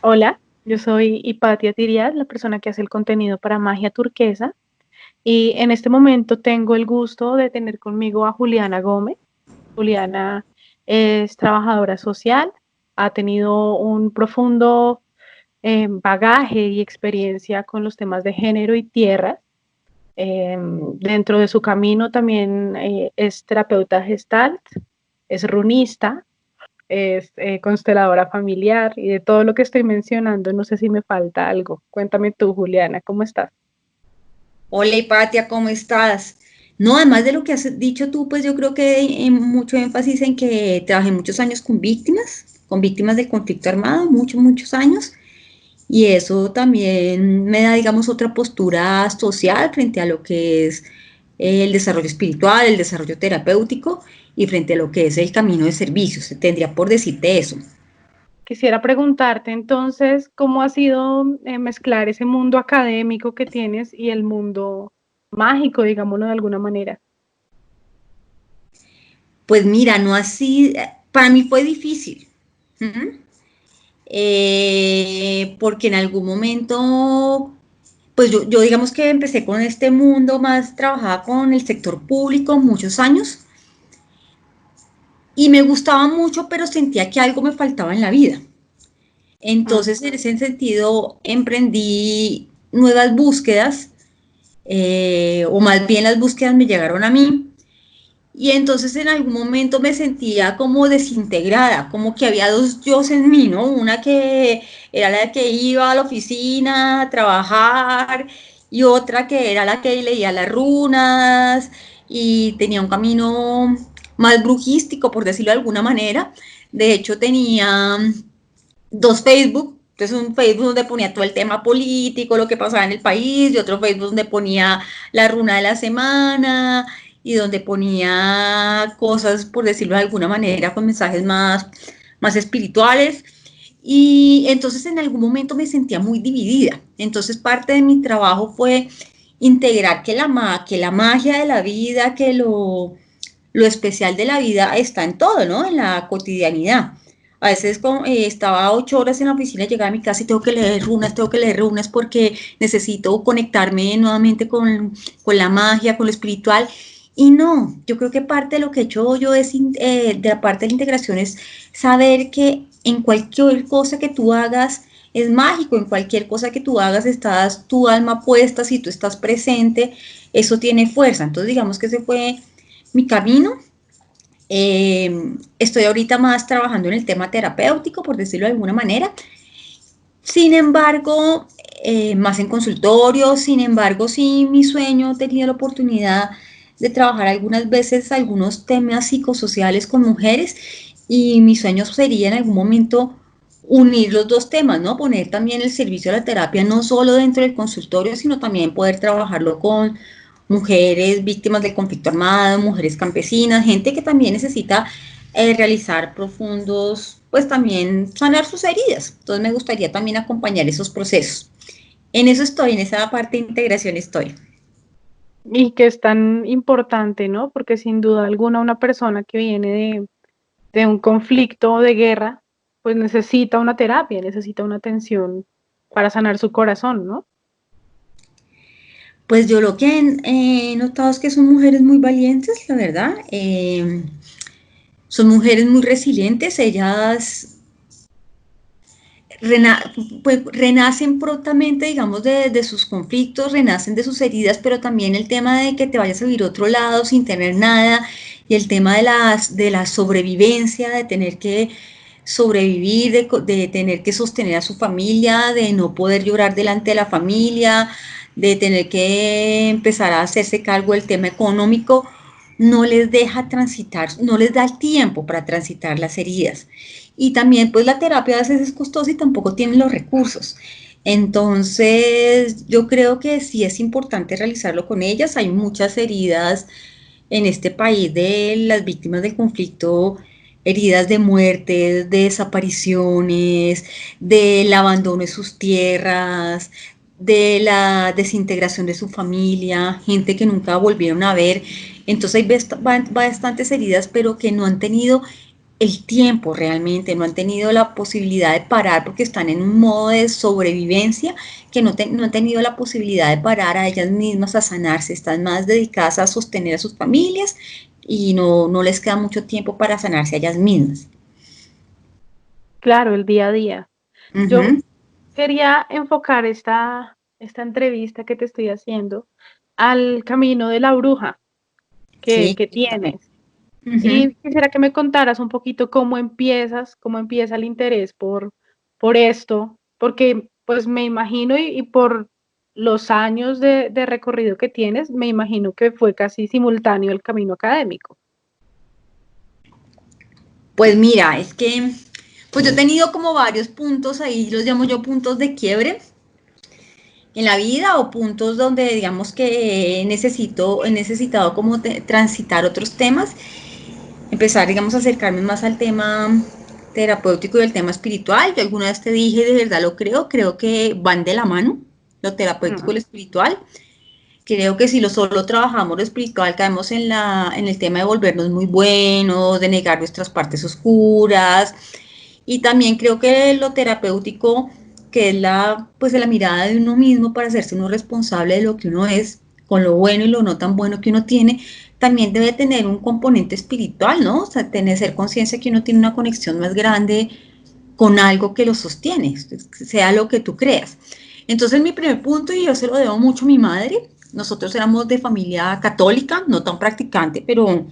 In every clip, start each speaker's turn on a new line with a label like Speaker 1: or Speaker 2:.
Speaker 1: Hola, yo soy Hipatia Tiriad, la persona que hace el contenido para Magia Turquesa, y en este momento tengo el gusto de tener conmigo a Juliana Gómez. Juliana es trabajadora social, ha tenido un profundo bagaje y experiencia con los temas de género y tierra. Dentro de su camino también es terapeuta gestalt, es runista, es consteladora familiar y de todo lo que estoy mencionando, no sé si me falta algo. Cuéntame tú, Juliana, ¿cómo estás?
Speaker 2: Hola, Hipatia, ¿cómo estás? No, además de lo que has dicho tú, pues yo creo que hay mucho énfasis en que trabajé muchos años con víctimas del conflicto armado, muchos años, y eso también me da, digamos, otra postura social frente a lo que es el desarrollo espiritual, el desarrollo terapéutico y frente a lo que es el camino de servicios. Tendría por decirte eso.
Speaker 1: Quisiera preguntarte entonces, ¿cómo ha sido mezclar ese mundo académico que tienes y el mundo mágico, digámoslo de alguna manera?
Speaker 2: Pues mira, no así, para mí fue difícil. ¿Mm? Porque en algún momento, pues yo digamos que empecé con este mundo más, trabajaba con el sector público muchos años y me gustaba mucho, pero sentía que algo me faltaba en la vida. Entonces, en ese sentido, emprendí nuevas búsquedas, o más bien las búsquedas me llegaron a mí. Y entonces en algún momento me sentía como desintegrada, como que había dos yo en mí, ¿no? Una que era la que iba a la oficina a trabajar y otra que era la que leía las runas y tenía un camino más brujístico, por decirlo de alguna manera. De hecho, tenía dos Facebook. Entonces un Facebook donde ponía todo el tema político, lo que pasaba en el país, y otro Facebook donde ponía la runa de la semana y donde ponía cosas, por decirlo de alguna manera, con mensajes más espirituales. Y entonces en algún momento me sentía muy dividida. Entonces parte de mi trabajo fue integrar que la magia de la vida, lo especial de la vida está en todo, ¿no? En la cotidianidad. A veces estaba 8 horas en la oficina, llegaba a mi casa y tengo que leer runas porque necesito conectarme nuevamente con la magia, con lo espiritual. Y no, yo creo que parte de lo que he hecho yo de la parte de la integración es saber que en cualquier cosa que tú hagas es mágico, en cualquier cosa que tú hagas estás tu alma puesta, si tú estás presente, eso tiene fuerza. Entonces digamos que ese fue mi camino. Estoy ahorita más trabajando en el tema terapéutico, por decirlo de alguna manera. Sin embargo, más en consultorio, sin embargo, sí, mi sueño, he tenido la oportunidad de trabajar algunas veces algunos temas psicosociales con mujeres y mi sueño sería en algún momento unir los dos temas, ¿no? Poner también el servicio de la terapia no solo dentro del consultorio, sino también poder trabajarlo con mujeres víctimas del conflicto armado, mujeres campesinas, gente que también necesita realizar profundos, pues también sanar sus heridas. Entonces me gustaría también acompañar esos procesos. En eso estoy, en esa parte de integración estoy.
Speaker 1: Y que es tan importante, ¿no? Porque sin duda alguna una persona que viene de un conflicto o de guerra, pues necesita una terapia, necesita una atención para sanar su corazón, ¿no?
Speaker 2: Pues yo lo que he notado es que son mujeres muy valientes, la verdad. Son mujeres muy resilientes, ellas rena, pues, renacen prontamente, digamos, de sus conflictos, renacen de sus heridas, pero también el tema de que te vayas a vivir a otro lado sin tener nada y el tema de la sobrevivencia, de tener que sobrevivir, de tener que sostener a su familia, de no poder llorar delante de la familia, de tener que empezar a hacerse cargo del tema económico, no les deja transitar, no les da el tiempo para transitar las heridas. Y también pues la terapia a veces es costosa y tampoco tienen los recursos. Entonces yo creo que sí es importante realizarlo con ellas. Hay muchas heridas en este país de las víctimas del conflicto, heridas de muertes, de desapariciones, del abandono de sus tierras, de la desintegración de su familia, gente que nunca volvieron a ver. Entonces hay bastantes heridas, pero que no han tenido el tiempo realmente, no han tenido la posibilidad de parar porque están en un modo de sobrevivencia que no han tenido la posibilidad de parar a ellas mismas a sanarse, están más dedicadas a sostener a sus familias y no les queda mucho tiempo para sanarse a ellas mismas.
Speaker 1: Claro, el día a día. Yo
Speaker 2: Ujú.
Speaker 1: quería enfocar esta entrevista que te estoy haciendo al camino de la bruja
Speaker 2: Sí,
Speaker 1: que
Speaker 2: cuéntame.
Speaker 1: tienes.
Speaker 2: Ujú.
Speaker 1: Y quisiera que me contaras un poquito cómo empieza el interés por esto, porque pues me imagino y por los años de recorrido que tienes, me imagino que fue casi simultáneo el camino académico.
Speaker 2: Pues mira, es que pues yo he tenido como varios puntos ahí, los llamo yo puntos de quiebre en la vida o puntos donde digamos que he necesitado como transitar otros temas, empezar digamos a acercarme más al tema terapéutico y al tema espiritual. Yo alguna vez te dije, de verdad lo creo que van de la mano, lo terapéutico y
Speaker 1: Mm,
Speaker 2: lo espiritual. Creo que si lo solo trabajamos lo espiritual, caemos en el tema de volvernos muy buenos, de negar nuestras partes oscuras. Y también creo que lo terapéutico, que es pues, la mirada de uno mismo para hacerse uno responsable de lo que uno es, con lo bueno y lo no tan bueno que uno tiene, también debe tener un componente espiritual, ¿no? O sea, ser conciencia que uno tiene una conexión más grande con algo que lo sostiene, sea lo que tú creas. Entonces mi primer punto, y yo se lo debo mucho a mi madre, nosotros éramos de familia católica, no tan practicante, pero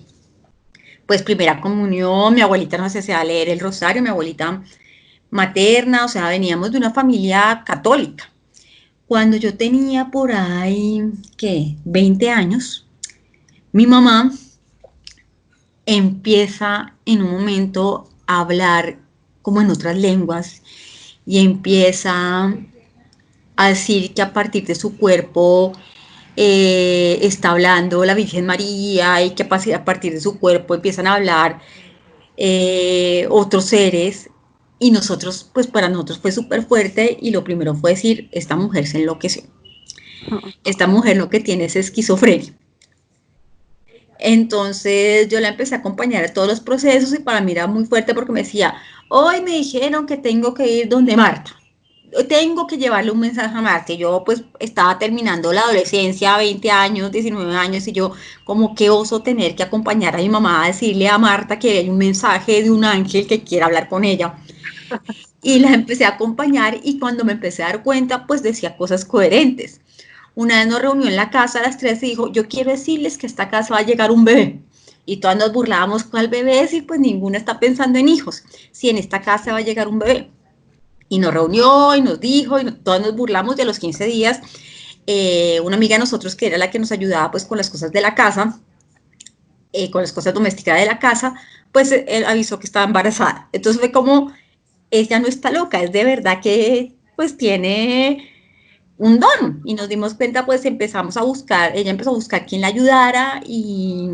Speaker 2: pues primera comunión, mi abuelita nos hacía leer el rosario, mi abuelita materna, o sea, veníamos de una familia católica. Cuando yo tenía por ahí, ¿qué? 20 años, mi mamá empieza en un momento a hablar como en otras lenguas y empieza a decir que a partir de su cuerpo está hablando la Virgen María y que a partir de su cuerpo empiezan a hablar otros seres y nosotros, pues para nosotros fue súper fuerte y lo primero fue decir, esta mujer se enloqueció,
Speaker 1: mm.
Speaker 2: esta mujer lo que tiene es esquizofrenia. Entonces yo la empecé a acompañar a todos los procesos y para mí era muy fuerte porque me decía, hoy me dijeron que tengo que ir donde Marta, tengo que llevarle un mensaje a Marta. Yo pues estaba terminando la adolescencia, 20 años, 19 años, y yo como que oso tener que acompañar a mi mamá a decirle a Marta que hay un mensaje de un ángel que quiere hablar con ella. Y la empecé a acompañar y cuando me empecé a dar cuenta, pues decía cosas coherentes. Una vez nos reunió en la casa a las 3 y dijo, yo quiero decirles que a esta casa va a llegar un bebé. Y todas nos burlábamos cuál bebé es y pues ninguna está pensando en hijos. Si en esta casa va a llegar un bebé. Y nos reunió y nos dijo, y todas nos burlamos de los 15 días. Una amiga de nosotros que era la que nos ayudaba pues con las cosas de la casa, con las cosas domésticas de la casa, pues él avisó que estaba embarazada. Entonces fue como, ella no está loca, es de verdad que pues tiene un don. Y nos dimos cuenta, pues empezamos a buscar, ella empezó a buscar quién la ayudara y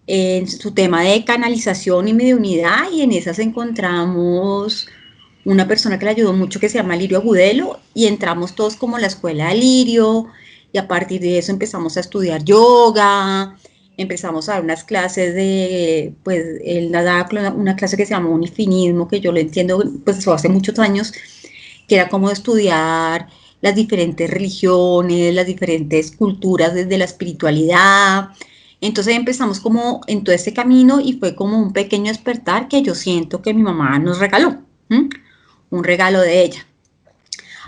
Speaker 2: en su tema de canalización y mediunidad y en esas encontramos una persona que le ayudó mucho que se llama Lirio Agudelo y entramos todos como a la escuela de Lirio y a partir de eso empezamos a estudiar yoga, empezamos a dar unas clases de, pues él daba una clase que se llama unifinismo, que yo lo entiendo, pues eso hace muchos años, que era como estudiar las diferentes religiones, las diferentes culturas desde la espiritualidad. Entonces empezamos como en todo ese camino y fue como un pequeño despertar que yo siento que mi mamá nos regaló. ¿Mm? Un regalo de ella.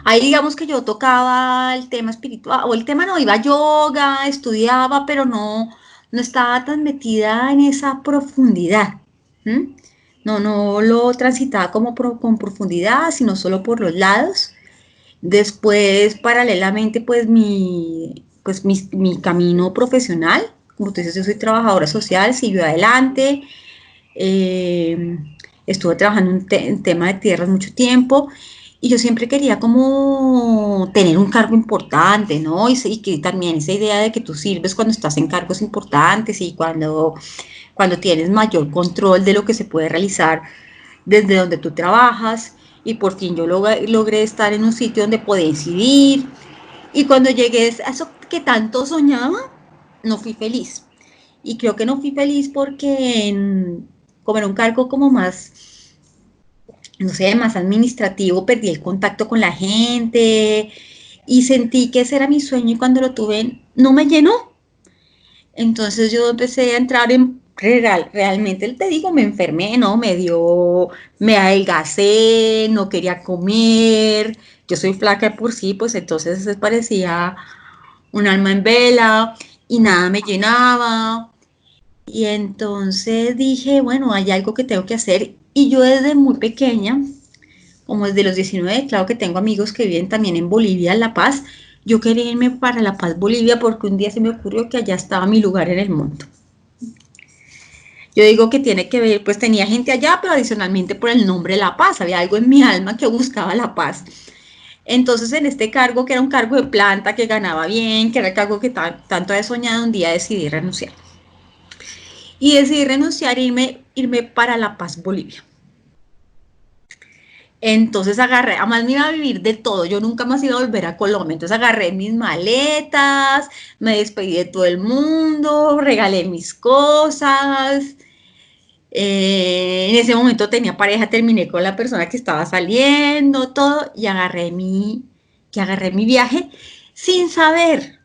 Speaker 2: Ahí digamos que yo tocaba el tema espiritual, o el tema no, iba a yoga, estudiaba, pero no estaba tan metida en esa profundidad. ¿Mm? No lo transitaba como con profundidad, sino solo por los lados. Después, paralelamente, mi camino profesional, como tú dices, yo soy trabajadora social, siguió adelante. Eh, Estuve trabajando en tema de tierras mucho tiempo y yo siempre quería como tener un cargo importante, ¿no? Y que también esa idea de que tú sirves cuando estás en cargos importantes y cuando tienes mayor control de lo que se puede realizar desde donde tú trabajas. Y por fin yo logré estar en un sitio donde podía incidir. Y cuando llegué a eso que tanto soñaba, no fui feliz. Y creo que no fui feliz porque como era un cargo como más, no sé, más administrativo, perdí el contacto con la gente y sentí que ese era mi sueño y cuando lo tuve no me llenó. Entonces yo empecé a entrar en realmente te digo, me enfermé, ¿no? Me adelgacé, no quería comer, yo soy flaca de por sí, pues entonces parecía un alma en vela y nada me llenaba. Y entonces dije, bueno, hay algo que tengo que hacer. Y yo desde muy pequeña, como desde los 19, claro que tengo amigos que viven también en Bolivia, en La Paz. Yo quería irme para La Paz, Bolivia, porque un día se me ocurrió que allá estaba mi lugar en el mundo. Yo digo que tiene que ver, pues tenía gente allá, pero adicionalmente por el nombre La Paz, había algo en mi alma que buscaba la paz. Entonces en este cargo, que era un cargo de planta, que ganaba bien, que era el cargo que tanto he soñado, un día decidí renunciar. Y decidí renunciar e irme para La Paz, Bolivia. Entonces agarré, además me iba a vivir de todo, yo nunca más iba a volver a Colombia, entonces agarré mis maletas, me despedí de todo el mundo, regalé mis cosas, en ese momento tenía pareja, terminé con la persona que estaba saliendo, todo, y agarré mi viaje sin saber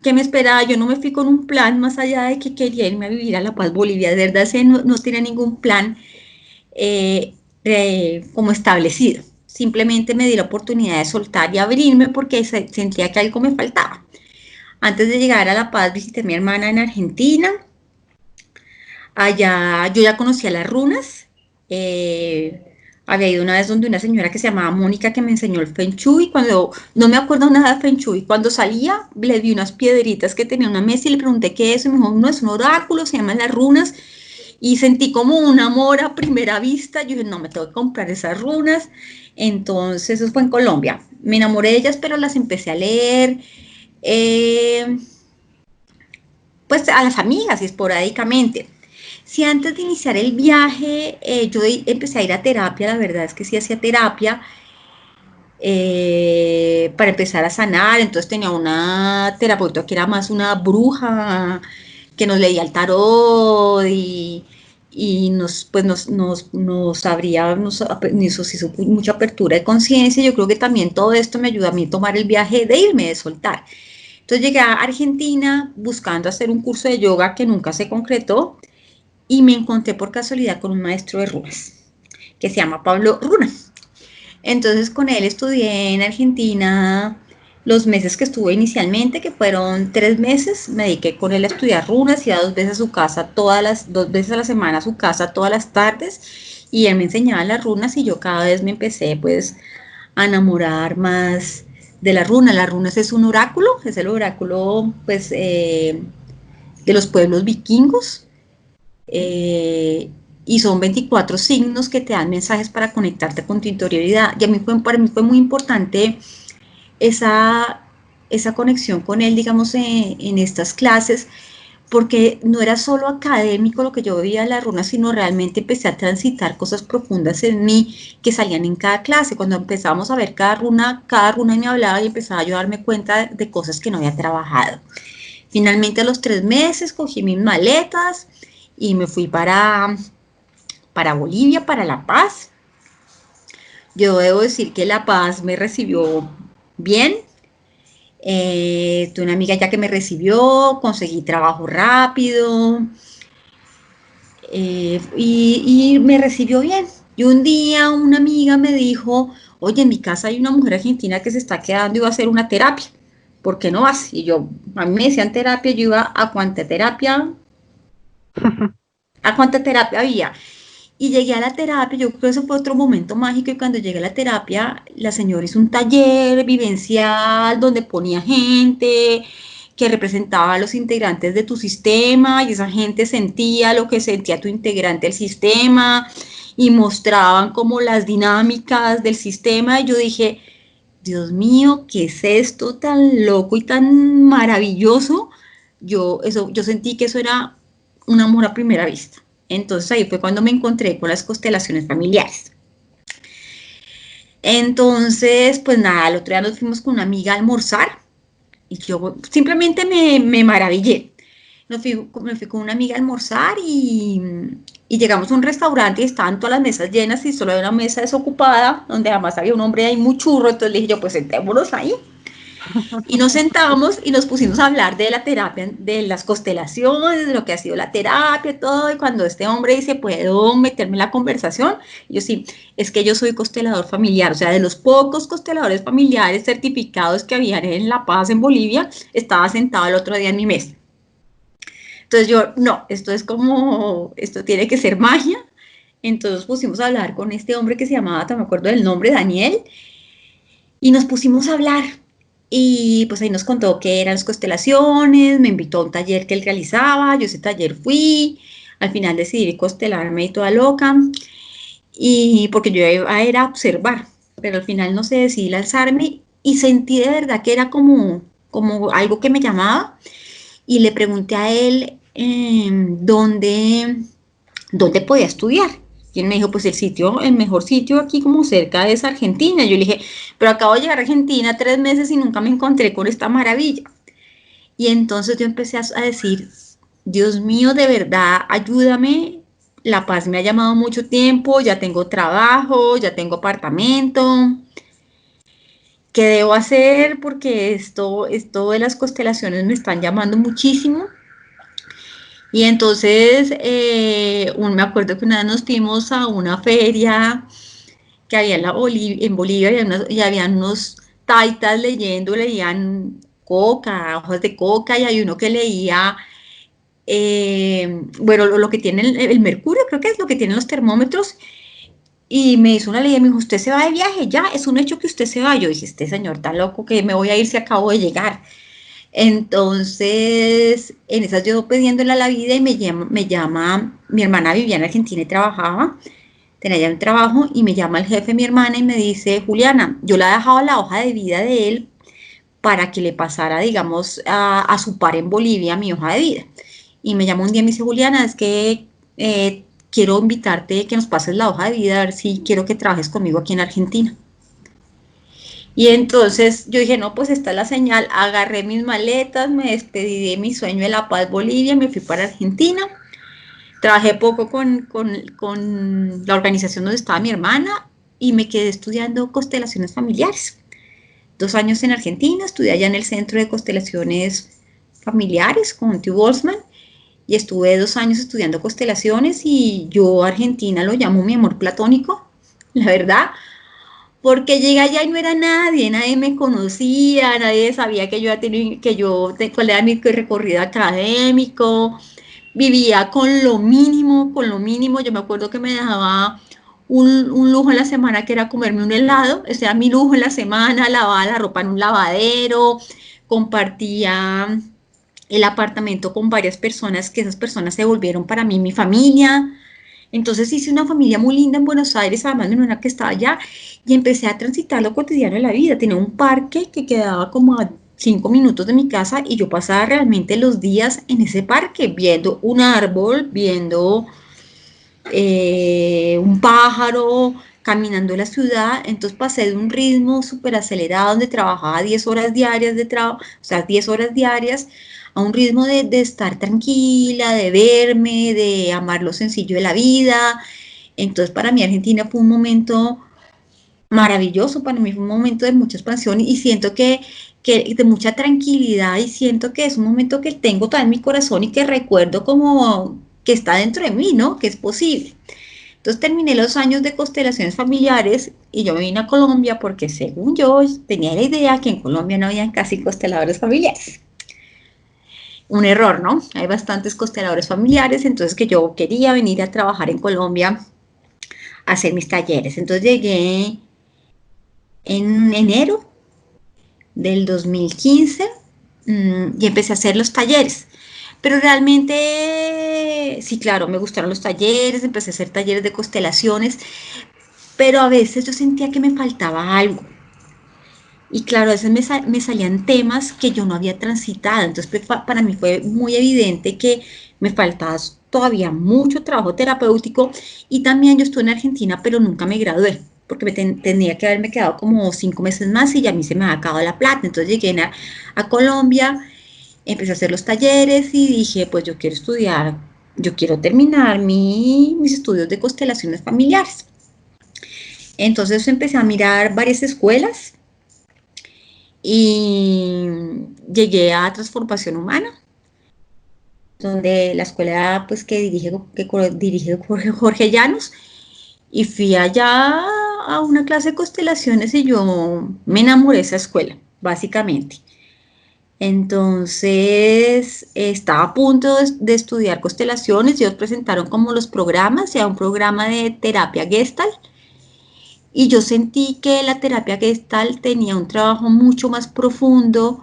Speaker 2: qué me esperaba. Yo no me fui con un plan más allá de que quería irme a vivir a La Paz, Bolivia. De verdad, no tenía ningún plan eh, como establecido. Simplemente me di la oportunidad de soltar y abrirme porque sentía que algo me faltaba. Antes de llegar a La Paz, visité a mi hermana en Argentina. Allá yo ya conocía las runas. Había ido una vez donde una señora que se llamaba Mónica que me enseñó el Feng Shui. Cuando no me acuerdo nada de Feng Shui, cuando salía le di unas piedritas que tenía una mesa y le pregunté qué es. Y me dijo, no, es un oráculo, se llaman las runas. Y sentí como un amor a primera vista. Yo dije, no, me tengo que comprar esas runas. Entonces, eso fue en Colombia. Me enamoré de ellas, pero las empecé a leer. Eh, pues a las amigas y esporádicamente. Si antes de iniciar el viaje yo empecé a ir a terapia, la verdad es que sí hacía terapia para empezar a sanar, entonces tenía una terapeuta que era más una bruja que nos leía el tarot y nos abría, nos hizo mucha apertura de conciencia. Yo creo que también todo esto me ayudó a mí a tomar el viaje de irme, de soltar. Entonces llegué a Argentina buscando hacer un curso de yoga que nunca se concretó y me encontré por casualidad con un maestro de runas que se llama Pablo Runa. Entonces con él estudié en Argentina los meses que estuve inicialmente, que fueron 3 meses. Me dediqué con él a estudiar runas, iba 2 veces a su casa, 2 veces a la semana a su casa todas las tardes, y él me enseñaba las runas y yo cada vez me empecé pues a enamorar más de las runas. Las runas es un oráculo, es el oráculo pues de los pueblos vikingos, eh, y son 24 signos que te dan mensajes para conectarte con tu interioridad. Y para mí fue muy importante esa, esa conexión con él, digamos, en estas clases, porque no era solo académico lo que yo veía en las runas, sino realmente empecé a transitar cosas profundas en mí que salían en cada clase. Cuando empezamos a ver cada runa me hablaba y empezaba yo a darme cuenta de cosas que no había trabajado. Finalmente a los 3 meses cogí mis maletas y me fui para Bolivia, para La Paz. Yo debo decir que La Paz me recibió bien. Tuve una amiga ya que me recibió, conseguí trabajo rápido, y me recibió bien. Y un día una amiga me dijo, oye, en mi casa hay una mujer argentina que se está quedando y va a hacer una terapia. ¿Por qué no vas? Y yo, a mí me decían terapia, yo iba a cuánta terapia había. Y llegué a la terapia, yo creo que eso fue otro momento mágico, y cuando llegué a la terapia, la señora hizo un taller vivencial donde ponía gente que representaba a los integrantes de tu sistema, y esa gente sentía lo que sentía tu integrante del sistema y mostraban como las dinámicas del sistema, y yo dije, Dios mío, ¿qué es esto tan loco y tan maravilloso? Yo sentí que eso era un amor a primera vista. Entonces ahí fue cuando me encontré con las constelaciones familiares. Entonces, pues nada, el otro día nos fuimos con una amiga a almorzar y yo simplemente me maravillé. me fui con una amiga a almorzar y llegamos a un restaurante y estaban todas las mesas llenas y solo había una mesa desocupada, donde además había un hombre ahí muy churro, entonces le dije yo, pues sentémonos ahí. Y nos sentamos y nos pusimos a hablar de la terapia, de las constelaciones, de lo que ha sido la terapia, todo. Y cuando este hombre dice, ¿puedo meterme en la conversación? Yo sí, es que yo soy constelador familiar, o sea, de los pocos consteladores familiares certificados que habían en La Paz, en Bolivia, estaba sentado el otro día en mi mesa. Entonces yo, no, esto es como, esto tiene que ser magia. Entonces pusimos a hablar con este hombre que se llamaba, me acuerdo del nombre, Daniel, y nos pusimos a hablar. Y pues ahí nos contó qué eran las constelaciones, me invitó a un taller que él realizaba, yo a ese taller fui, al final decidí constelarme y toda loca, y porque yo iba a era a observar, pero al final no sé, decidí lanzarme y sentí de verdad que era como algo que me llamaba y le pregunté a él dónde podía estudiar. Y él me dijo, pues el mejor sitio aquí como cerca es Argentina. Yo le dije, pero acabo de llegar a Argentina 3 meses y nunca me encontré con esta maravilla. Y entonces yo empecé a decir, Dios mío, de verdad, ayúdame. La Paz me ha llamado mucho tiempo, ya tengo trabajo, ya tengo apartamento. ¿Qué debo hacer? Porque esto de las constelaciones me están llamando muchísimo. Y entonces, me acuerdo que una vez nos fuimos a una feria que había en Bolivia y habían unos taitas leían coca, hojas de coca, y hay uno que leía, bueno, lo que tiene el mercurio, creo que es lo que tienen los termómetros, y me hizo una ley y me dijo, usted se va de viaje, ya, es un hecho que usted se va. Yo dije, este señor está loco, que me voy a ir si acabo de llegar. Entonces, en esas yo pidiéndole a la vida y me llama, mi hermana vivía en Argentina y trabajaba, tenía ya un trabajo y me llama el jefe de mi hermana y me dice, Juliana, yo le he dejado la hoja de vida de él para que le pasara, digamos, a su par en Bolivia mi hoja de vida. Y me llama un día y me dice, Juliana, es que quiero invitarte que nos pases la hoja de vida, a ver si quiero que trabajes conmigo aquí en Argentina. Y entonces yo dije, no, pues esta es la señal, agarré mis maletas, me despedí de mi sueño de La Paz, Bolivia, me fui para Argentina, trabajé poco con la organización donde estaba mi hermana y me quedé estudiando constelaciones familiares. 2 años en Argentina, estudié allá en el Centro de Constelaciones Familiares con Theo Boltzmann y estuve 2 años estudiando constelaciones y yo a Argentina lo llamo mi amor platónico, la verdad, porque llegué allá y no era nadie, nadie me conocía, nadie sabía que yo tenía, cuál era mi recorrido académico, vivía con lo mínimo, yo me acuerdo que me dejaba un lujo en la semana que era comerme un helado, ese era mi lujo en la semana, lavaba la ropa en un lavadero, compartía el apartamento con varias personas, que esas personas se volvieron para mí mi familia. Entonces hice una familia muy linda en Buenos Aires, además de una que estaba allá, y empecé a transitar lo cotidiano de la vida. Tenía un parque que quedaba como a 5 minutos de mi casa y yo pasaba realmente los días en ese parque, viendo un árbol, viendo un pájaro, caminando en la ciudad. Entonces pasé de un ritmo súper acelerado donde trabajaba 10 horas diarias de trabajo, o sea, 10 horas diarias, a un ritmo de estar tranquila, de verme, de amar lo sencillo de la vida. Entonces para mí Argentina fue un momento maravilloso, para mí fue un momento de mucha expansión y siento que de mucha tranquilidad y siento que es un momento que tengo todavía en mi corazón y que recuerdo como que está dentro de mí, ¿no? Que es posible. Entonces terminé los años de constelaciones familiares y yo me vine a Colombia porque según yo tenía la idea que en Colombia no habían casi consteladores familiares. Un error, ¿no? Hay bastantes consteladores familiares, entonces que yo quería venir a trabajar en Colombia a hacer mis talleres. Entonces llegué en enero del 2015 y empecé a hacer los talleres. Pero realmente, sí, claro, me gustaron los talleres, empecé a hacer talleres de constelaciones, pero a veces yo sentía que me faltaba algo. Y claro, a veces me salían temas que yo no había transitado. Entonces, para mí fue muy evidente que me faltaba todavía mucho trabajo terapéutico. Y también yo estuve en Argentina, pero nunca me gradué, porque tenía que haberme quedado como 5 meses más y ya a mí se me había acabado la plata. Entonces llegué a Colombia empecé a hacer los talleres y dije, pues yo quiero estudiar, yo quiero terminar mis estudios de constelaciones familiares. Entonces empecé a mirar varias escuelas y llegué a Transformación Humana, donde la escuela pues dirige Jorge Llanos, y fui allá a una clase de constelaciones y yo me enamoré de esa escuela, básicamente. Entonces estaba a punto de estudiar constelaciones y ellos presentaron como los programas, ya un programa de terapia Gestalt, y yo sentí que la terapia Gestalt tenía un trabajo mucho más profundo.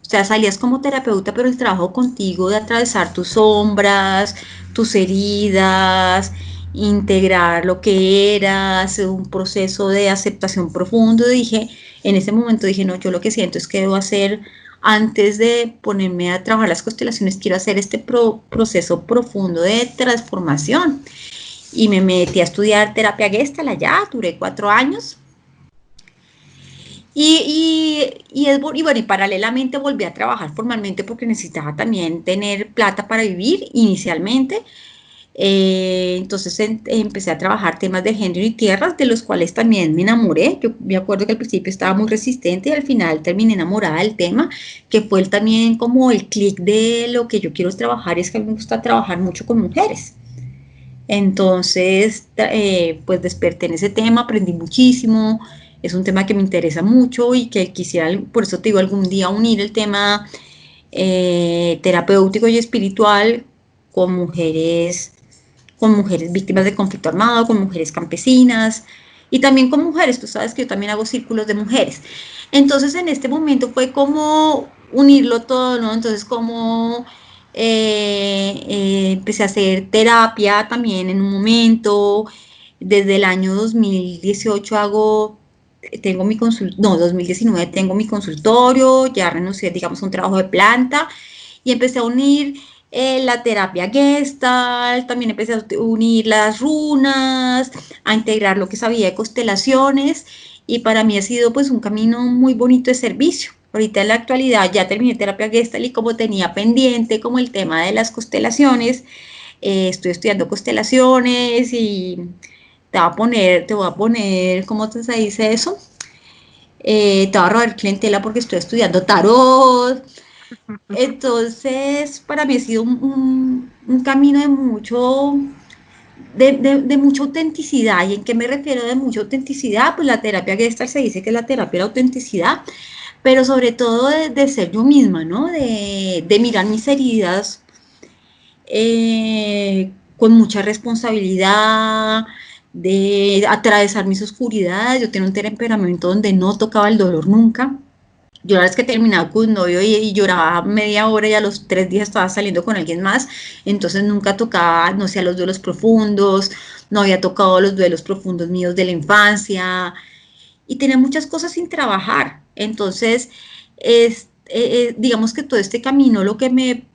Speaker 2: O sea, salías como terapeuta, pero el trabajo contigo de atravesar tus sombras, tus heridas, integrar lo que eras, un proceso de aceptación profundo. En ese momento dije, no, yo lo que siento es que debo hacer, antes de ponerme a trabajar las constelaciones, quiero hacer este proceso profundo de transformación. Y me metí a estudiar terapia Gestalt allá, duré 4 años. Y paralelamente volví a trabajar formalmente porque necesitaba también tener plata para vivir inicialmente. Entonces empecé a trabajar temas de género y tierras, de los cuales también me enamoré. Yo me acuerdo que al principio estaba muy resistente y al final terminé enamorada del tema, que fue también como el clic de lo que yo quiero trabajar, es que a mí me gusta trabajar mucho con mujeres. Entonces, pues desperté en ese tema, aprendí muchísimo, es un tema que me interesa mucho y que quisiera, por eso te digo, algún día unir el tema terapéutico y espiritual con mujeres víctimas de conflicto armado, con mujeres campesinas y también con mujeres. Tú sabes que yo también hago círculos de mujeres. Entonces, en este momento fue como unirlo todo, ¿no? Entonces, como empecé a hacer terapia también en un momento. Desde el año 2018 tengo mi consultorio, no, 2019 tengo mi consultorio, ya renuncié, digamos, a un trabajo de planta y empecé a unir la terapia Gestalt, también empecé a unir las runas, a integrar lo que sabía de constelaciones, y para mí ha sido pues un camino muy bonito de servicio. Ahorita en la actualidad ya terminé terapia Gestalt y como tenía pendiente como el tema de las constelaciones, estoy estudiando constelaciones y te voy a poner, ¿cómo se dice eso? Te voy a robar clientela porque estoy estudiando tarot. Entonces, para mí ha sido un camino de mucha autenticidad. ¿Y en qué me refiero de mucha autenticidad? Pues la terapia Gestalt se dice que es la terapia de la autenticidad, pero sobre todo de ser yo misma, ¿no? De mirar mis heridas con mucha responsabilidad, de atravesar mis oscuridades. Yo tengo un temperamento donde no tocaba el dolor nunca. Yo la vez que terminaba con un novio y lloraba media hora y a los 3 días estaba saliendo con alguien más, entonces nunca tocaba, no sé, los duelos profundos, no había tocado los duelos profundos míos de la infancia y tenía muchas cosas sin trabajar. Entonces, digamos que todo este camino lo que me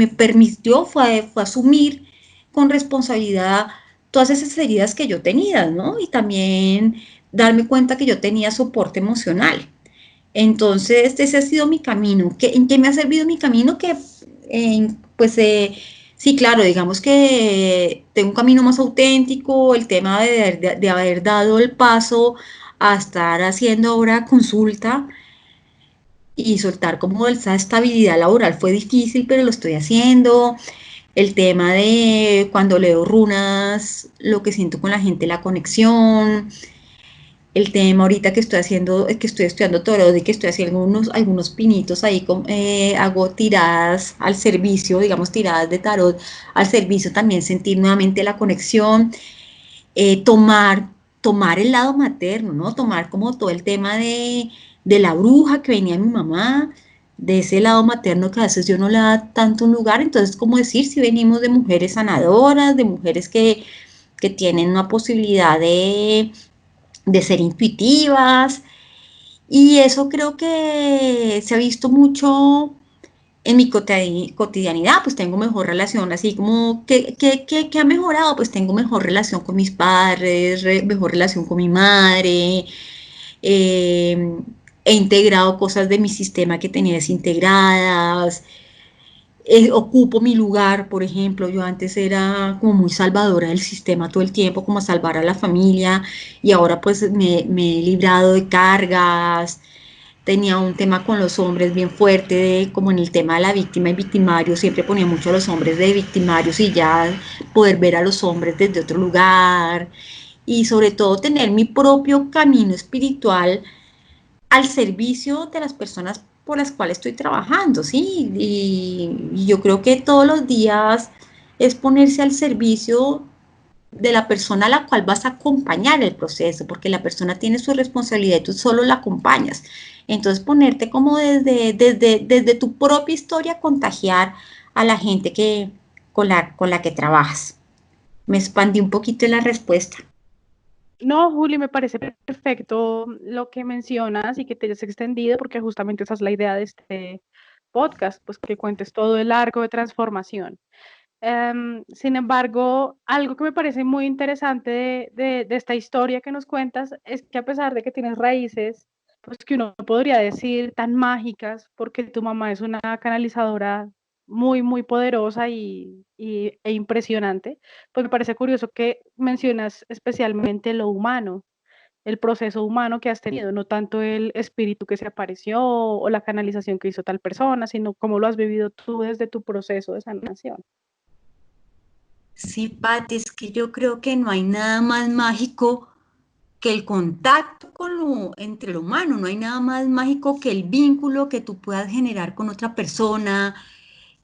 Speaker 2: permitió fue asumir con responsabilidad todas esas heridas que yo tenía, ¿no? Y también darme cuenta que yo tenía soporte emocional. Entonces, ese ha sido mi camino. ¿En qué me ha servido mi camino? Pues sí, claro, digamos que tengo un camino más auténtico, el tema de haber dado el paso a estar haciendo ahora consulta y soltar como esa estabilidad laboral fue difícil, pero lo estoy haciendo. El tema de cuando leo runas, lo que siento con la gente, la conexión. El tema ahorita que estoy haciendo, que estoy estudiando tarot y que estoy haciendo algunos pinitos ahí, hago tiradas al servicio, digamos tiradas de tarot al servicio, también sentir nuevamente la conexión, tomar el lado materno, ¿no? Tomar como todo el tema de la bruja que venía mi mamá, de ese lado materno que a veces yo no le da tanto un lugar. Entonces, como decir, si venimos de mujeres sanadoras, de mujeres que tienen una posibilidad de ser intuitivas, y eso creo que se ha visto mucho en mi cotidianidad. Pues tengo mejor relación, así como que ha mejorado, pues tengo mejor relación con mis padres, mejor relación con mi madre, eh, he integrado cosas de mi sistema que tenía desintegradas, ocupo mi lugar, por ejemplo, yo antes era como muy salvadora del sistema todo el tiempo, como a salvar a la familia, y ahora pues me he librado de cargas. Tenía un tema con los hombres bien fuerte, como en el tema de la víctima y victimario, siempre ponía mucho a los hombres de victimarios y ya poder ver a los hombres desde otro lugar, y sobre todo tener mi propio camino espiritual al servicio de las personas por las cuales estoy trabajando, ¿sí? Y yo creo que todos los días es ponerse al servicio de la persona a la cual vas a acompañar el proceso, porque la persona tiene su responsabilidad y tú solo la acompañas. Entonces ponerte como desde tu propia historia, contagiar a la gente con la que trabajas. Me expandí un poquito en la respuesta.
Speaker 1: No, Juli, me parece perfecto lo que mencionas y que te hayas extendido, porque justamente esa es la idea de este podcast, pues que cuentes todo el arco de transformación. Sin embargo, algo que me parece muy interesante de esta historia que nos cuentas es que a pesar de que tienes raíces, pues que uno podría decir tan mágicas, porque tu mamá es una canalizadora muy, muy poderosa e impresionante, pues me parece curioso que mencionas especialmente lo humano, el proceso humano que has tenido, no tanto el espíritu que se apareció o la canalización que hizo tal persona, sino cómo lo has vivido tú desde tu proceso de sanación.
Speaker 2: Sí, Pati, es que yo creo que no hay nada más mágico que el contacto entre lo humano, no hay nada más mágico que el vínculo que tú puedas generar con otra persona,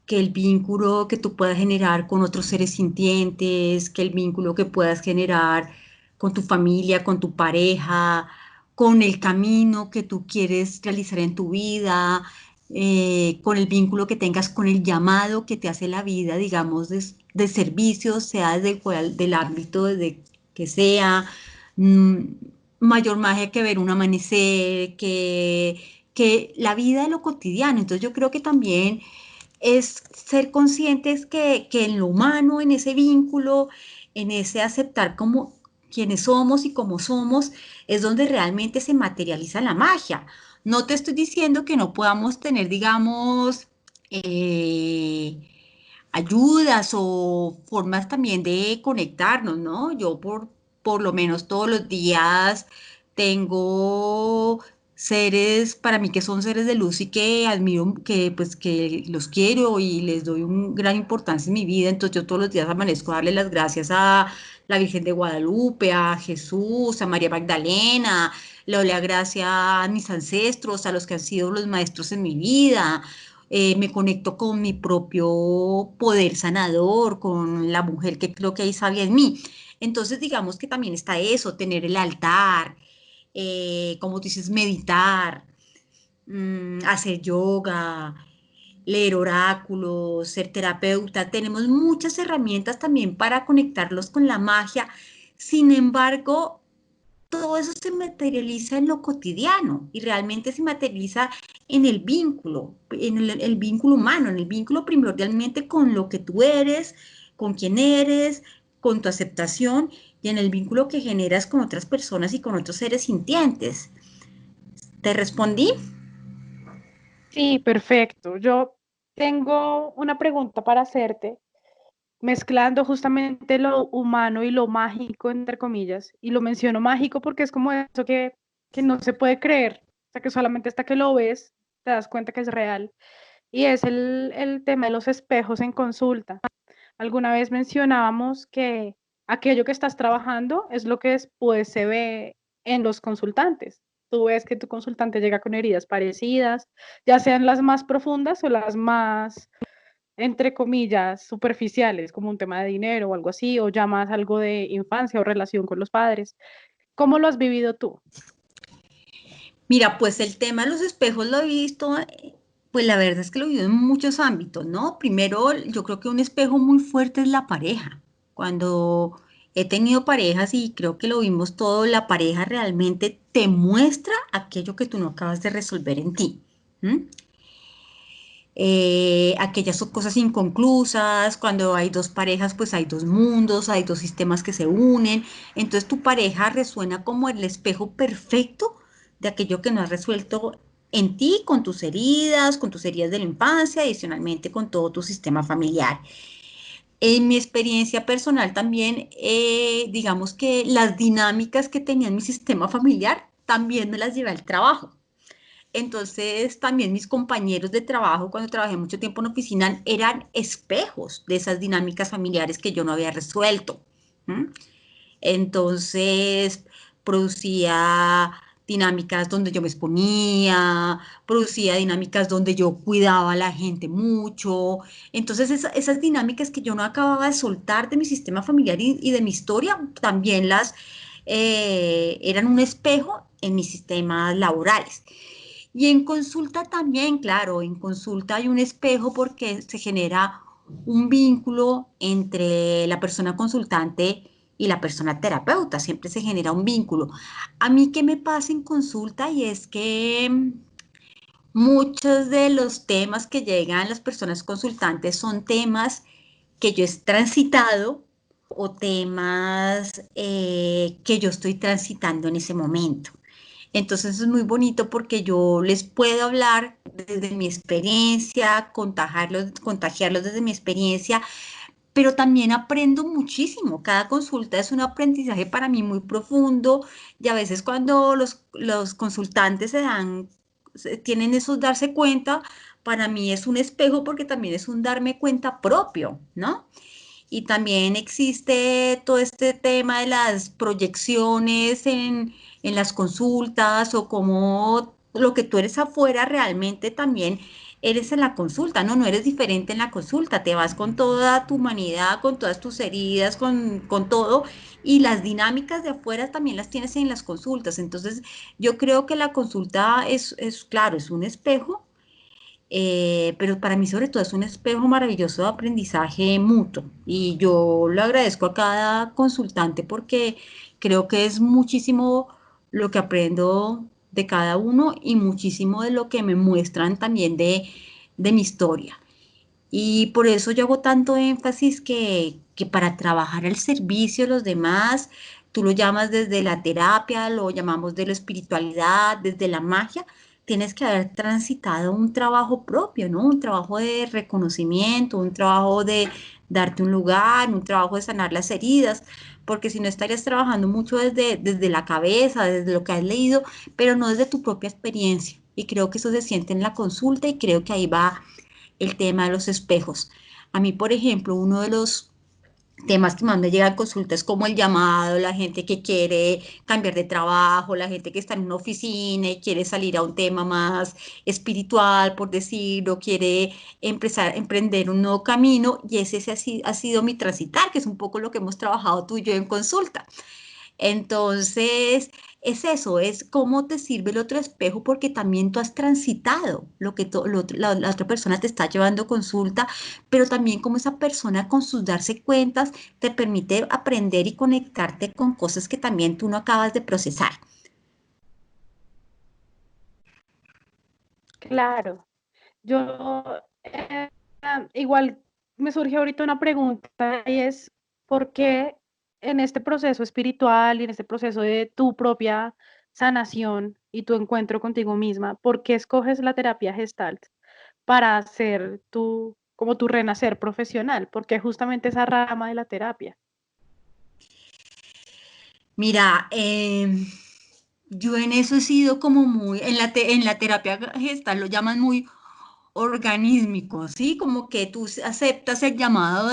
Speaker 2: que el vínculo que tú puedas generar con otros seres sintientes, que el vínculo que puedas generar con tu familia, con tu pareja, con el camino que tú quieres realizar en tu vida, con el vínculo que tengas con el llamado que te hace la vida, digamos, de servicio, sea del ámbito de que sea, mm, mayor magia que ver un amanecer, que la vida de lo cotidiano. Entonces yo creo que también es ser conscientes que en lo humano, en ese vínculo, en ese aceptar como quienes somos y cómo somos, es donde realmente se materializa la magia. No te estoy diciendo que no podamos tener, digamos, eh, ayudas o formas también de conectarnos, ¿no? Yo por lo menos todos los días tengo seres para mí que son seres de luz y que admiro, que pues que los quiero y les doy un gran importancia en mi vida. Entonces yo todos los días amanezco a darle las gracias a la Virgen de Guadalupe, a Jesús, a María Magdalena, le doy la gracia a mis ancestros, a los que han sido los maestros en mi vida. Me conecto con mi propio poder sanador, con la mujer que creo que hay sabia en mí. Entonces digamos que también está eso, tener el altar, como tú dices, meditar, hacer yoga, leer oráculos, ser terapeuta. Tenemos muchas herramientas también para conectarlos con la magia. Sin embargo, todo eso se materializa en lo cotidiano y realmente se materializa en el vínculo, en el vínculo humano, en el vínculo primordialmente con lo que tú eres, con quién eres, con tu aceptación y en el vínculo que generas con otras personas y con otros seres sintientes. ¿Te respondí?
Speaker 1: Sí, perfecto. Yo tengo una pregunta para hacerte, mezclando justamente lo humano y lo mágico, entre comillas, y lo menciono mágico porque es como eso que no se puede creer, o sea, que solamente hasta que lo ves te das cuenta que es real, y es el tema de los espejos en consulta. Alguna vez mencionábamos que aquello que estás trabajando es lo que después se ve en los consultantes. Tú ves que tu consultante llega con heridas parecidas, ya sean las más profundas o las más, entre comillas, superficiales, como un tema de dinero o algo así, o ya más algo de infancia o relación con los padres. ¿Cómo lo has vivido tú?
Speaker 2: Mira, pues el tema de los espejos lo he visto, pues la verdad es que lo he vivido en muchos ámbitos, ¿no? Primero, yo creo que un espejo muy fuerte es la pareja. Cuando he tenido parejas y creo que lo vimos todo, la pareja realmente te muestra aquello que tú no acabas de resolver en ti. ¿M? Aquellas son cosas inconclusas, cuando hay dos parejas, pues hay dos mundos, hay dos sistemas que se unen, entonces tu pareja resuena como el espejo perfecto de aquello que no has resuelto en ti, con tus heridas de la infancia, adicionalmente con todo tu sistema familiar. En mi experiencia personal también, digamos que las dinámicas que tenía en mi sistema familiar también me las llevé al trabajo. Entonces, también mis compañeros de trabajo, cuando trabajé mucho tiempo en oficina, eran espejos de esas dinámicas familiares que yo no había resuelto. ¿Mm? Entonces, producía dinámicas donde yo me exponía, producía dinámicas donde yo cuidaba a la gente mucho. Entonces, esas dinámicas que yo no acababa de soltar de mi sistema familiar y de mi historia, también las eran un espejo en mis sistemas laborales. Y en consulta también, claro, en consulta hay un espejo porque se genera un vínculo entre la persona consultante y la persona terapeuta, siempre se genera un vínculo. A mí, ¿qué me pasa en consulta? Y es que muchos de los temas que llegan las personas consultantes son temas que yo he transitado o temas que yo estoy transitando en ese momento. Entonces es muy bonito porque yo les puedo hablar desde mi experiencia, contagiarlos desde mi experiencia, pero también aprendo muchísimo. Cada consulta es un aprendizaje para mí muy profundo y a veces cuando los consultantes tienen esos darse cuenta, para mí es un espejo porque también es un darme cuenta propio, ¿no? Y también existe todo este tema de las proyecciones en las consultas o cómo lo que tú eres afuera realmente también eres en la consulta, ¿no? No eres diferente en la consulta, te vas con toda tu humanidad, con todas tus heridas, con todo, y las dinámicas de afuera también las tienes en las consultas. Entonces, yo creo que la consulta claro, es un espejo, pero para mí sobre todo es un espejo maravilloso de aprendizaje mutuo y yo lo agradezco a cada consultante porque creo que es muchísimo lo que aprendo de cada uno y muchísimo de lo que me muestran también de mi historia. Y por eso yo hago tanto énfasis que para trabajar al servicio de los demás, tú lo llamas desde la terapia, lo llamamos de la espiritualidad, desde la magia, tienes que haber transitado un trabajo propio, ¿no? Un trabajo de reconocimiento, un trabajo de darte un lugar, un trabajo de sanar las heridas, porque si no estarías trabajando mucho desde la cabeza, desde lo que has leído, pero no desde tu propia experiencia. Y creo que eso se siente en la consulta y creo que ahí va el tema de los espejos. A mí, por ejemplo, uno de los temas que más me llega a consulta es como el llamado, la gente que quiere cambiar de trabajo, la gente que está en una oficina y quiere salir a un tema más espiritual, por decirlo, quiere emprender un nuevo camino y ha sido mi transitar, que es un poco lo que hemos trabajado tú y yo en consulta. Entonces, es eso, es cómo te sirve el otro espejo porque también tú has transitado lo que la otra persona te está llevando a consulta, pero también como esa persona con sus darse cuentas te permite aprender y conectarte con cosas que también tú no acabas de procesar.
Speaker 1: Claro, yo igual me surge ahorita una pregunta y es, ¿por qué en este proceso espiritual y en este proceso de tu propia sanación y tu encuentro contigo misma, por qué escoges la terapia Gestalt para hacer como tu renacer profesional? Porque justamente esa rama de la terapia.
Speaker 2: Mira, yo en eso he sido como muy, en la terapia gestal lo llaman muy organísmico, ¿sí? Como que tú aceptas el llamado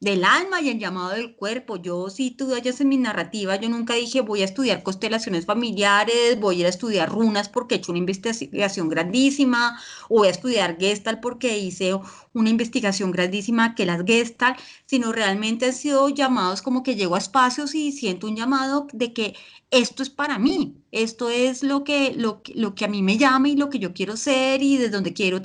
Speaker 2: del alma y el llamado del cuerpo. Yo, sí, tú oyes en mi narrativa, yo nunca dije voy a estudiar constelaciones familiares, voy a ir a estudiar runas porque he hecho una investigación grandísima, o voy a estudiar Gestalt porque hice una investigación grandísima que las Gestalt, sino realmente han sido llamados como que llego a espacios y siento un llamado de que esto es para mí, esto es lo que a mí me llama y lo que yo quiero ser y desde donde quiero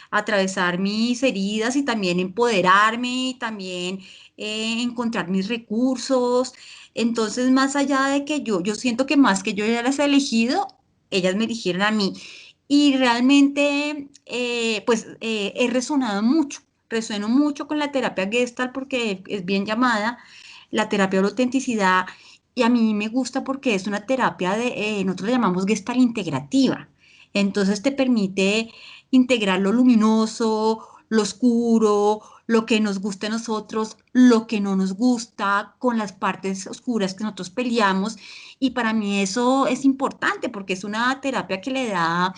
Speaker 2: atravesar mis heridas y también empoderarme y también encontrar mis recursos. Entonces, más allá de que yo siento que más que yo ya las he elegido, ellas me eligieron a mí. Y realmente, he resonado mucho, resueno mucho con la terapia Gestalt porque es bien llamada, la terapia de la autenticidad y a mí me gusta porque es una terapia nosotros le llamamos Gestalt integrativa. Entonces te permite integrar lo luminoso, lo oscuro, lo que nos gusta a nosotros, lo que no nos gusta, con las partes oscuras que nosotros peleamos. Y para mí eso es importante porque es una terapia que le da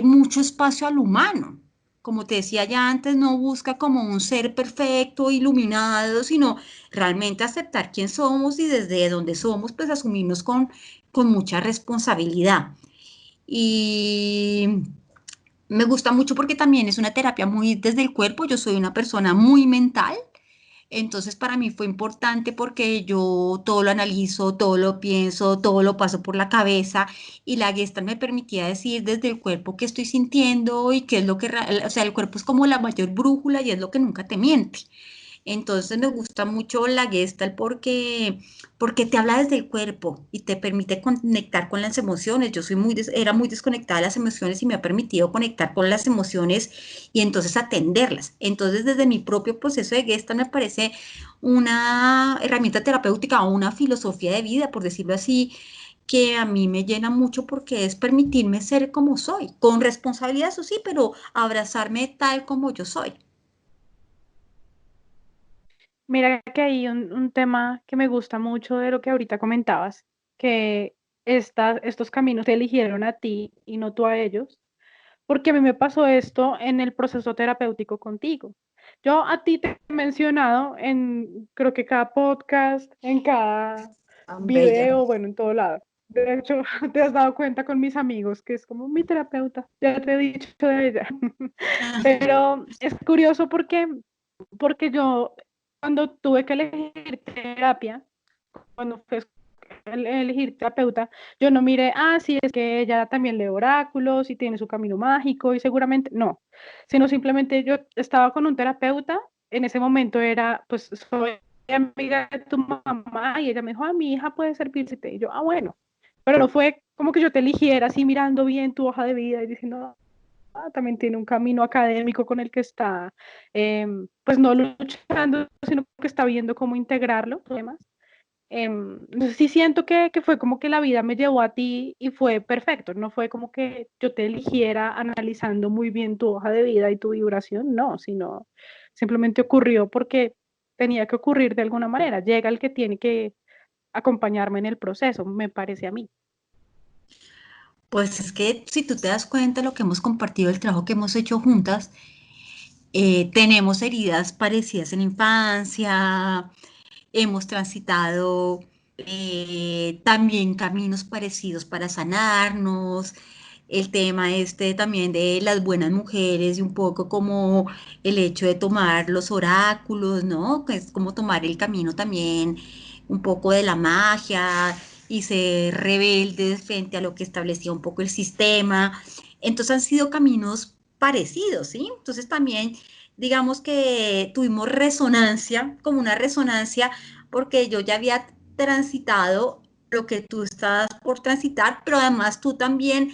Speaker 2: mucho espacio al humano. Como te decía ya antes, no busca como un ser perfecto, iluminado, sino realmente aceptar quién somos y desde donde somos, pues asumirnos con mucha responsabilidad. Y me gusta mucho porque también es una terapia muy desde el cuerpo. Yo soy una persona muy mental, entonces para mí fue importante porque yo todo lo analizo, todo lo pienso, todo lo paso por la cabeza y la Gestalt me permitía decir desde el cuerpo qué estoy sintiendo y qué es lo que, o sea, el cuerpo es como la mayor brújula y es lo que nunca te miente. Entonces me gusta mucho la Gestalt porque te habla desde el cuerpo y te permite conectar con las emociones. Yo soy era muy desconectada de las emociones y me ha permitido conectar con las emociones y entonces atenderlas. Entonces desde mi propio proceso de Gestalt me parece una herramienta terapéutica o una filosofía de vida, por decirlo así, que a mí me llena mucho porque es permitirme ser como soy, con responsabilidad, eso sí, pero abrazarme tal como yo soy.
Speaker 1: Mira que hay un tema que me gusta mucho de lo que ahorita comentabas, que estos caminos te eligieron a ti y no tú a ellos, porque a mí me pasó esto en el proceso terapéutico contigo. Yo a ti te he mencionado en, creo que cada podcast, en cada
Speaker 2: Tan bella.
Speaker 1: video, bueno, en todo lado. De hecho, te has dado cuenta con mis amigos que es como mi terapeuta, ya te he dicho de ella. Pero es curioso porque yo cuando tuve que elegir terapia, cuando fue elegir terapeuta, yo no miré, sí, es que ella también lee oráculos y tiene su camino mágico y seguramente no, sino simplemente yo estaba con un terapeuta, en ese momento era, pues soy amiga de tu mamá y ella me dijo, mi hija puede servirte y yo, bueno, pero no fue como que yo te eligiera así mirando bien tu hoja de vida y diciendo, también tiene un camino académico con el que está, pues no luchando, sino que está viendo cómo integrarlo, temas. Entonces sí siento que fue como que la vida me llevó a ti y fue perfecto, no fue como que yo te eligiera analizando muy bien tu hoja de vida y tu vibración, no, sino simplemente ocurrió porque tenía que ocurrir de alguna manera, llega el que tiene que acompañarme en el proceso, me parece a mí.
Speaker 2: Pues es que si tú te das cuenta de lo que hemos compartido, el trabajo que hemos hecho juntas, tenemos heridas parecidas en la infancia, hemos transitado también caminos parecidos para sanarnos, el tema este también de las buenas mujeres y un poco como el hecho de tomar los oráculos, ¿no? Que es como tomar el camino también un poco de la magia y ser rebeldes frente a lo que establecía un poco el sistema. Entonces han sido caminos parecidos, ¿sí? Entonces también digamos que tuvimos resonancia, como una resonancia, porque yo ya había transitado lo que tú estabas por transitar, pero además tú también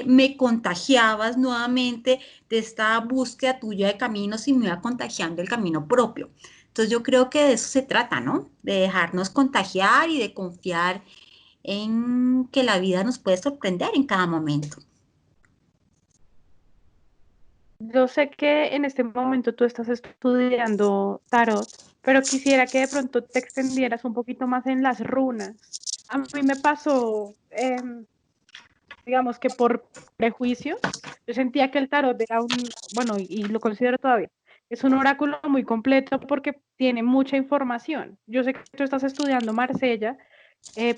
Speaker 2: me contagiabas nuevamente de esta búsqueda tuya de caminos y me iba contagiando el camino propio. Entonces yo creo que de eso se trata, ¿no? De dejarnos contagiar y de confiar en que la vida nos puede sorprender en cada momento.
Speaker 1: Yo sé que en este momento tú estás estudiando tarot, pero quisiera que de pronto te extendieras un poquito más en las runas. A mí me pasó, digamos que por prejuicios, yo sentía que el tarot era bueno, y lo considero todavía, es un oráculo muy completo porque tiene mucha información. Yo sé que tú estás estudiando Marsella,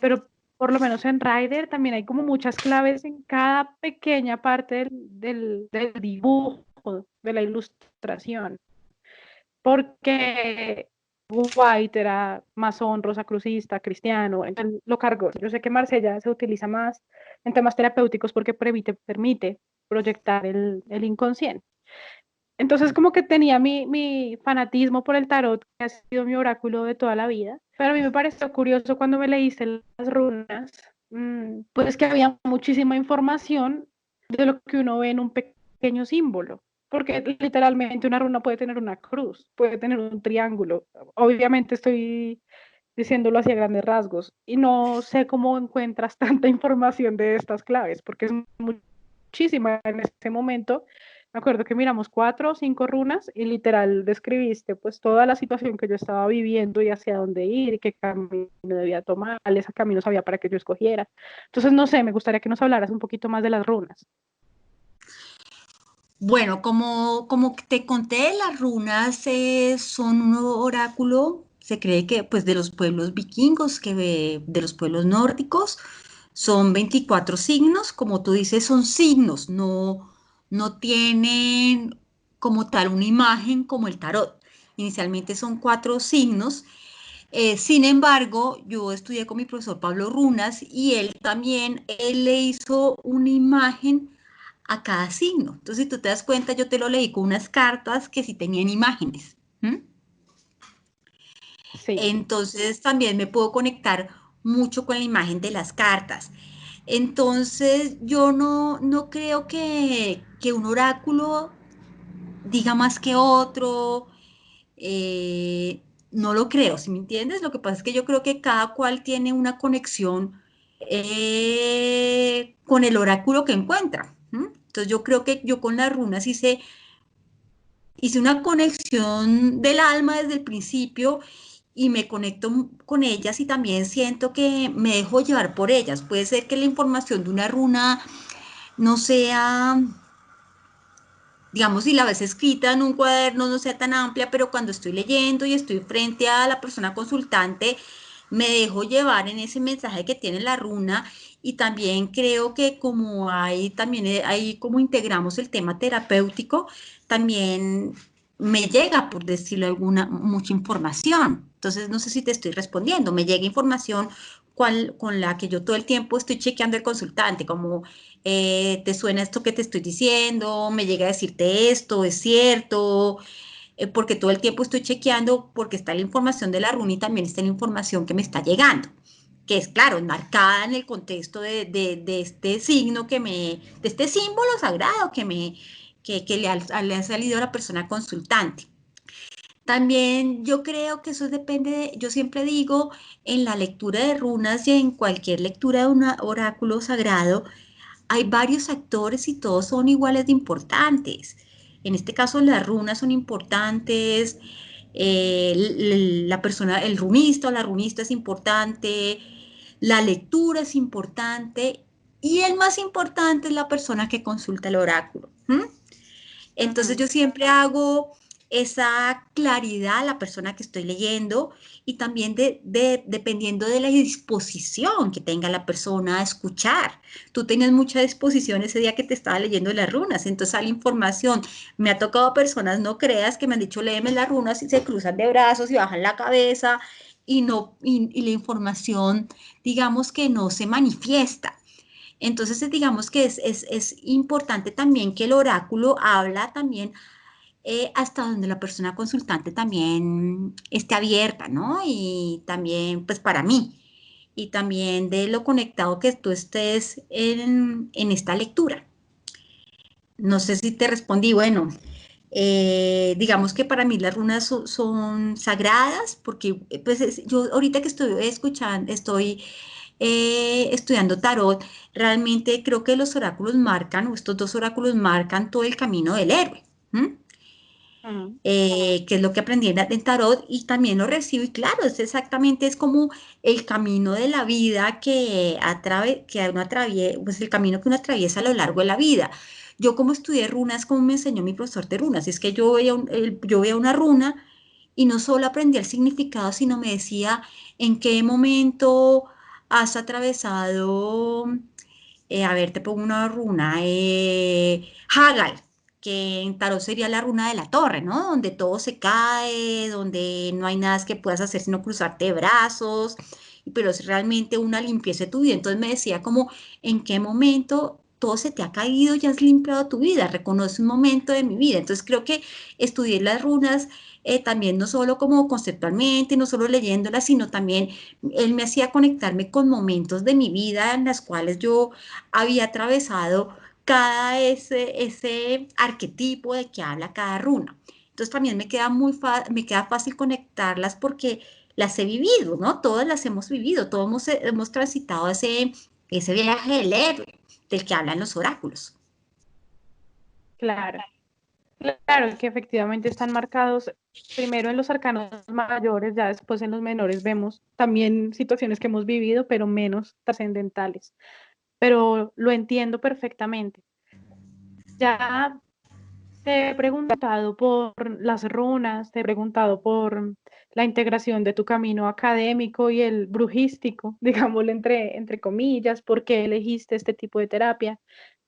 Speaker 1: pero por lo menos en Rider también hay como muchas claves en cada pequeña parte del dibujo, de la ilustración, porque White era masón, rosacrucista, cristiano, entonces lo cargó. Yo sé que Marsella se utiliza más en temas terapéuticos porque permite proyectar el inconsciente. Entonces como que tenía mi fanatismo por el tarot, que ha sido mi oráculo de toda la vida, pero a mí me pareció curioso cuando me leíste las runas, pues que había muchísima información de lo que uno ve en un pequeño símbolo, porque literalmente una runa puede tener una cruz, puede tener un triángulo. Obviamente estoy diciéndolo así a grandes rasgos. Y no sé cómo encuentras tanta información de estas claves, porque es muchísima en este momento. Me acuerdo que miramos 4 o 5 runas y literal describiste pues toda la situación que yo estaba viviendo y hacia dónde ir y qué camino debía tomar, ese camino sabía para que yo escogiera. Entonces, no sé, me gustaría que nos hablaras un poquito más de las runas.
Speaker 2: Bueno, como te conté, las runas son un oráculo, se cree que pues de los pueblos vikingos, de los pueblos nórdicos, son 24 signos, como tú dices, son signos, no tienen como tal una imagen como el tarot. Inicialmente son 4 signos. Sin embargo, yo estudié con mi profesor Pablo Runas y él le hizo una imagen a cada signo. Entonces, si tú te das cuenta, yo te lo leí con unas cartas que sí tenían imágenes. ¿Mm?
Speaker 1: Sí.
Speaker 2: Entonces, también me puedo conectar mucho con la imagen de las cartas. Entonces, yo no creo que un oráculo diga más que otro. No lo creo, ¿sí me entiendes? Lo que pasa es que yo creo que cada cual tiene una conexión con el oráculo que encuentra. ¿M? Entonces yo creo que yo con las runas hice una conexión del alma desde el principio y me conecto con ellas y también siento que me dejo llevar por ellas. Puede ser que la información de una runa no sea, digamos, si la ves escrita en un cuaderno no sea tan amplia, pero cuando estoy leyendo y estoy frente a la persona consultante, me dejo llevar en ese mensaje que tiene la runa y también creo que como hay como integramos el tema terapéutico, también me llega, por decirlo alguna, mucha información. Entonces, no sé si te estoy respondiendo, me llega información con la que yo todo el tiempo estoy chequeando el consultante, como ¿te suena esto que te estoy diciendo? ¿Me llega a decirte esto? ¿Es cierto? Porque todo el tiempo estoy chequeando porque está la información de la runa y también está la información que me está llegando, que es claro, enmarcada en el contexto de este signo de este símbolo sagrado que le ha salido a la persona consultante. También yo creo que eso depende, yo siempre digo, en la lectura de runas y en cualquier lectura de un oráculo sagrado, hay varios actores y todos son iguales de importantes. En este caso, las runas son importantes, la persona, el runista o la runista es importante, la lectura es importante y el más importante es la persona que consulta el oráculo. ¿Mm? Entonces
Speaker 1: Ujú.
Speaker 2: yo siempre hago esa claridad a la persona que estoy leyendo y también dependiendo de la disposición que tenga la persona a escuchar. Tú tenías mucha disposición ese día que te estaba leyendo las runas, entonces sale información. Me ha tocado personas, no creas, que me han dicho léeme las runas y se cruzan de brazos y bajan la cabeza y, no, y la información, digamos que no se manifiesta. Entonces, digamos que es importante también que el oráculo habla también hasta donde la persona consultante también esté abierta, ¿no? Y también, pues para mí, y también de lo conectado que tú estés en esta lectura. No sé si te respondí, bueno, digamos que para mí las runas son sagradas, porque pues yo ahorita que estoy escuchando, estoy estudiando tarot, realmente creo que los oráculos marcan, o estos 2 oráculos marcan todo el camino del héroe. ¿M?
Speaker 1: Ujú.
Speaker 2: Que es lo que aprendí en tarot y también lo recibo y claro, es exactamente es como el camino de la vida que uno atraviesa, pues el camino que uno atraviesa a lo largo de la vida. Yo como estudié runas, como me enseñó mi profesor de runas, es que yo veía una runa y no solo aprendí el significado, sino me decía en qué momento has atravesado, a ver, te pongo una runa, Hagal, que en tarot sería la runa de la torre, ¿no? Donde todo se cae, donde no hay nada que puedas hacer sino cruzarte de brazos, pero es realmente una limpieza de tu vida. Entonces me decía como, ¿en qué momento todo se te ha caído y has limpiado tu vida? Reconoce un momento de mi vida. Entonces creo que estudié las runas también no solo como conceptualmente, no solo leyéndolas, sino también él me hacía conectarme con momentos de mi vida en las cuales yo había atravesado cada ese arquetipo de que habla cada runa. Entonces también me queda fácil conectarlas porque las he vivido, ¿no? Todas las hemos vivido, todos hemos transitado ese viaje del héroe del que hablan los oráculos.
Speaker 1: Claro, claro que efectivamente están marcados primero en los arcanos mayores, ya después en los menores vemos también situaciones que hemos vivido, pero menos trascendentales. Pero lo entiendo perfectamente. Ya te he preguntado por las runas, te he preguntado por la integración de tu camino académico y el brujístico, digámoslo entre comillas, por qué elegiste este tipo de terapia.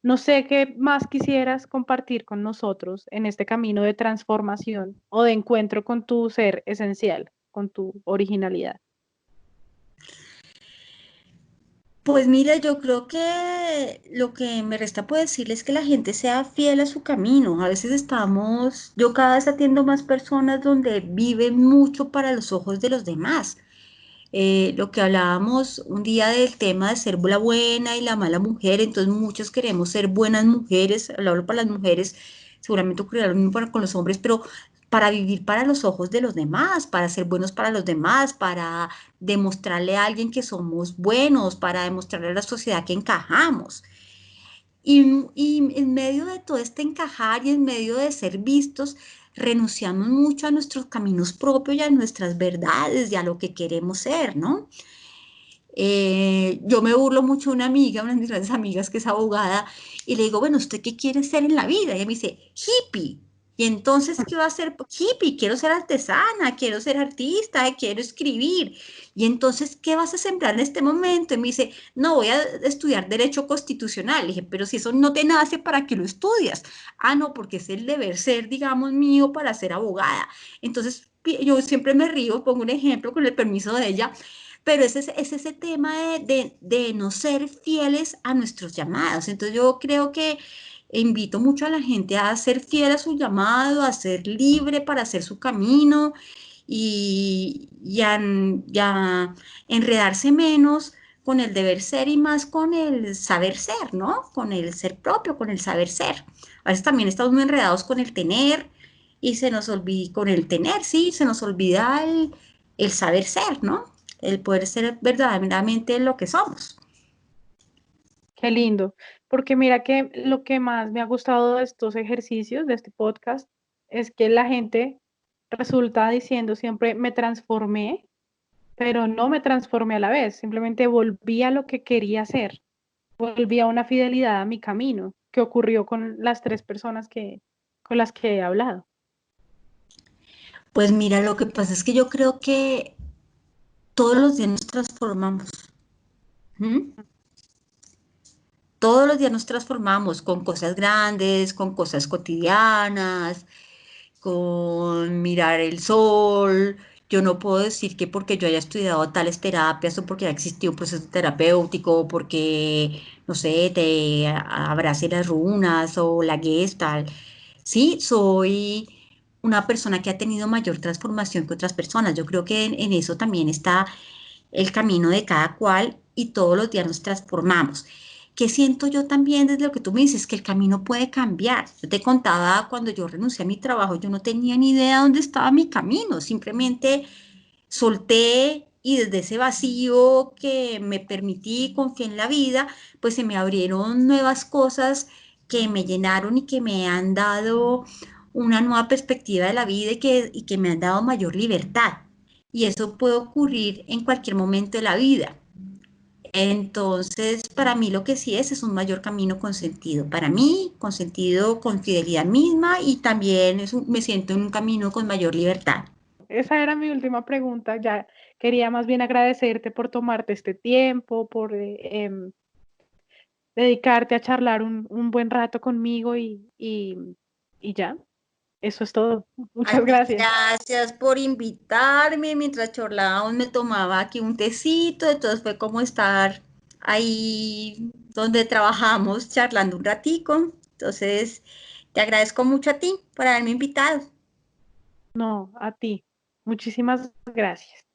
Speaker 1: No sé qué más quisieras compartir con nosotros en este camino de transformación o de encuentro con tu ser esencial, con tu originalidad.
Speaker 2: Pues mira, yo creo que lo que me resta por decirles es que la gente sea fiel a su camino. A veces yo cada vez atiendo más personas donde viven mucho para los ojos de los demás. Lo que hablábamos un día del tema de ser la buena y la mala mujer, entonces muchos queremos ser buenas mujeres, lo hablo para las mujeres, seguramente ocurrirá lo mismo con los hombres, pero para vivir para los ojos de los demás, para ser buenos para los demás, para demostrarle a alguien que somos buenos, para demostrarle a la sociedad que encajamos. Y en medio de todo este encajar y en medio de ser vistos, renunciamos mucho a nuestros caminos propios y a nuestras verdades y a lo que queremos ser, ¿no? Yo me burlo mucho de una amiga, una de mis grandes amigas que es abogada, y le digo, bueno, ¿usted qué quiere ser en la vida? Y ella me dice, hippie. Y entonces, ¿qué va a ser hippie? Quiero ser artesana, quiero ser artista, quiero escribir. Y entonces, ¿qué vas a sembrar en este momento? Y me dice, no, voy a estudiar Derecho Constitucional. Le dije, pero si eso no te nace, ¿para qué lo estudias? Ah, no, porque es el deber ser, digamos, mío para ser abogada. Entonces, yo siempre me río, pongo un ejemplo con el permiso de ella, pero es ese tema de no ser fieles a nuestros llamados. Entonces yo creo que invito mucho a la gente a ser fiel a su llamado, a ser libre para hacer su camino y a enredarse menos con el deber ser y más con el saber ser, ¿no? Con el ser propio, con el saber ser. A veces también estamos muy enredados con el tener y se nos olvida, con el tener, sí, se nos olvida el saber ser, ¿no? El poder ser verdaderamente lo que somos.
Speaker 1: Qué lindo, porque mira que lo que más me ha gustado de estos ejercicios, de este podcast, es que la gente resulta diciendo siempre me transformé, pero no me transformé a la vez, simplemente volví a lo que quería hacer, volví a una fidelidad a mi camino, que ocurrió con las tres personas con las que he hablado.
Speaker 2: Pues mira, lo que pasa es que yo creo que todos los días nos transformamos. ¿Mm? Todos los días nos transformamos con cosas grandes, con cosas cotidianas, con mirar el sol. Yo no puedo decir que porque yo haya estudiado tales terapias o porque ha existido un proceso terapéutico o porque, no sé, te abrace las runas o la Gestalt. Sí, soy una persona que ha tenido mayor transformación que otras personas. Yo creo que en eso también está el camino de cada cual y todos los días nos transformamos. ¿Qué siento yo también desde lo que tú me dices? Que el camino puede cambiar. Yo te contaba cuando yo renuncié a mi trabajo, yo no tenía ni idea dónde estaba mi camino, simplemente solté y desde ese vacío que me permití, confié en la vida, pues se me abrieron nuevas cosas que me llenaron y que me han dado una nueva perspectiva de la vida y que me han dado mayor libertad. Y eso puede ocurrir en cualquier momento de la vida. Entonces, para mí lo que sí es un mayor camino con sentido. Para mí, con sentido, con fidelidad misma y también me siento en un camino con mayor libertad.
Speaker 1: Esa era mi última pregunta, ya quería más bien agradecerte por tomarte este tiempo, por dedicarte a charlar un buen rato conmigo y ya, eso es todo.
Speaker 2: A
Speaker 1: Muchas
Speaker 2: ti,
Speaker 1: gracias.
Speaker 2: gracias por invitarme. Mientras charlábamos, me tomaba aquí un tecito, entonces fue como estar ahí donde trabajamos charlando un ratico. Entonces, te agradezco mucho a ti por haberme invitado.
Speaker 1: No, a ti. Muchísimas gracias.